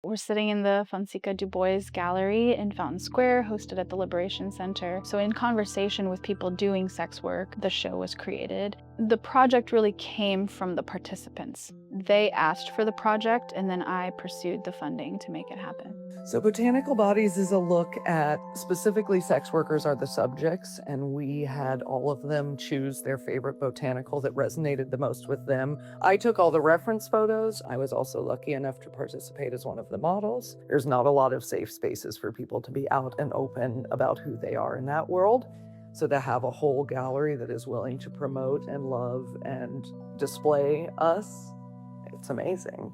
We're sitting in the Fonseca Du Bois Gallery in Fountain Square, hosted at the Liberation Center. So in conversation with people doing sex work, the show was created. The project really came from the participants. They asked for the project, and then I pursued the funding to make it happen. So Botanical Bodies is a look at specifically sex workers are the subjects, and we had all of them choose their favorite botanical that resonated the most with them. I took all the reference photos. I was also lucky enough to participate as one of the models. There's not a lot of safe spaces for people to be out and open about who they are in that world. So to have a whole gallery that is willing to promote and love and display us, it's amazing.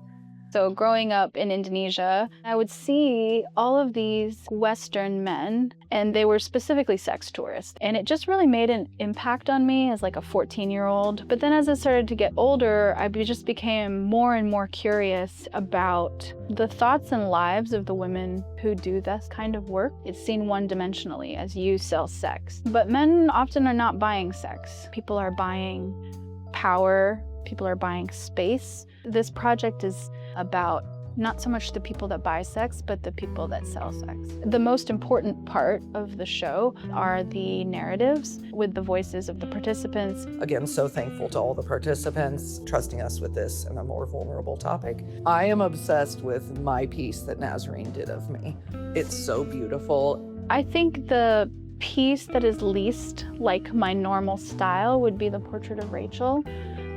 So growing up in Indonesia, I would see all of these Western men, and they were specifically sex tourists. And it just really made an impact on me as like a 14-year-old. But then as I started to get older, I just became more and more curious about the thoughts and lives of the women who do this kind of work. It's seen one-dimensionally as you sell sex. But men often are not buying sex. People are buying power. People are buying space. This project is about not so much the people that buy sex, but the people that sell sex. The most important part of the show are the narratives with the voices of the participants. Again, so thankful to all the participants trusting us with this and a more vulnerable topic. I am obsessed with my piece that Nasreen did of me. It's so beautiful. I think the piece that is least like my normal style would be the portrait of Rachel.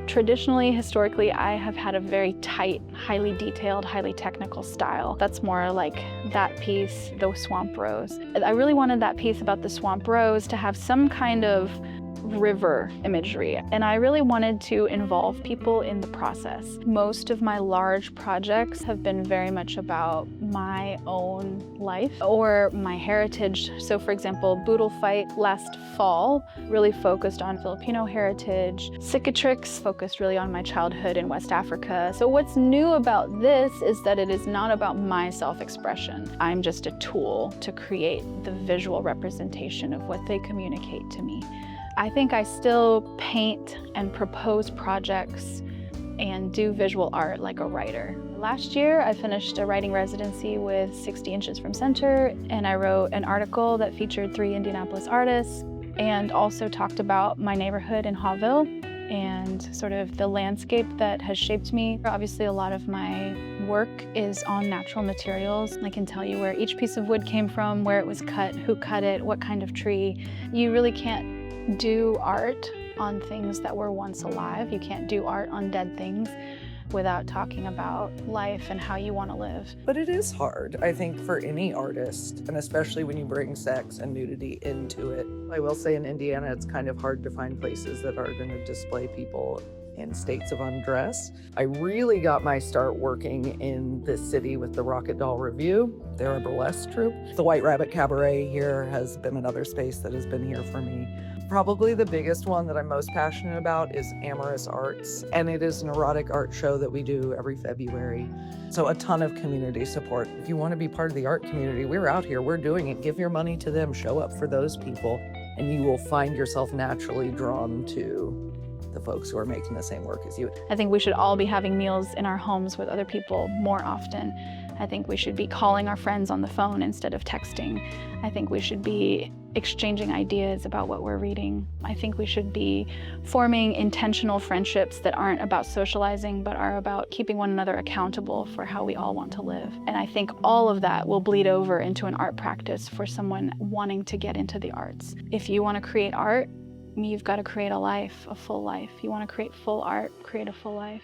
Traditionally, historically, I have had a very tight, highly detailed, highly technical style. That's more like that piece, the swamp rose. I really wanted that piece about the swamp rose to have some kind of river imagery, and I really wanted to involve people in the process. Most of my large projects have been very much about my own life or my heritage. So for example, Boodle Fight last fall really focused on Filipino heritage. Cicatrix focused really on my childhood in West Africa. So what's new about this is that it is not about my self-expression. I'm just a tool to create the visual representation of what they communicate to me. I think I still paint and propose projects and do visual art like a writer. Last year, I finished a writing residency with 60 Inches from Center, and I wrote an article that featured 3 Indianapolis artists and also talked about my neighborhood in Hawville and sort of the landscape that has shaped me. Obviously, a lot of my work is on natural materials. I can tell you where each piece of wood came from, where it was cut, who cut it, what kind of tree. You really can't do art on things that were once alive. You can't do art on dead things without talking about life and how you want to live. But it is hard, I think, for any artist, and especially when you bring sex and nudity into it. I will say in Indiana, it's kind of hard to find places that are going to display people in states of undress. I really got my start working in this city with the Rocket Doll Review. They're a burlesque troupe. The White Rabbit Cabaret here has been another space that has been here for me. Probably the biggest one that I'm most passionate about is Amorous Arts, and it is an erotic art show that we do every February. So a ton of community support. If you want to be part of the art community, we're out here, we're doing it. Give your money to them, show up for those people, and you will find yourself naturally drawn to the folks who are making the same work as you. I think we should all be having meals in our homes with other people more often. I think we should be calling our friends on the phone instead of texting. I think we should be exchanging ideas about what we're reading. I think we should be forming intentional friendships that aren't about socializing, but are about keeping one another accountable for how we all want to live. And I think all of that will bleed over into an art practice for someone wanting to get into the arts. If you want to create art, you've got to create a life, a full life. You want to create full art, create a full life.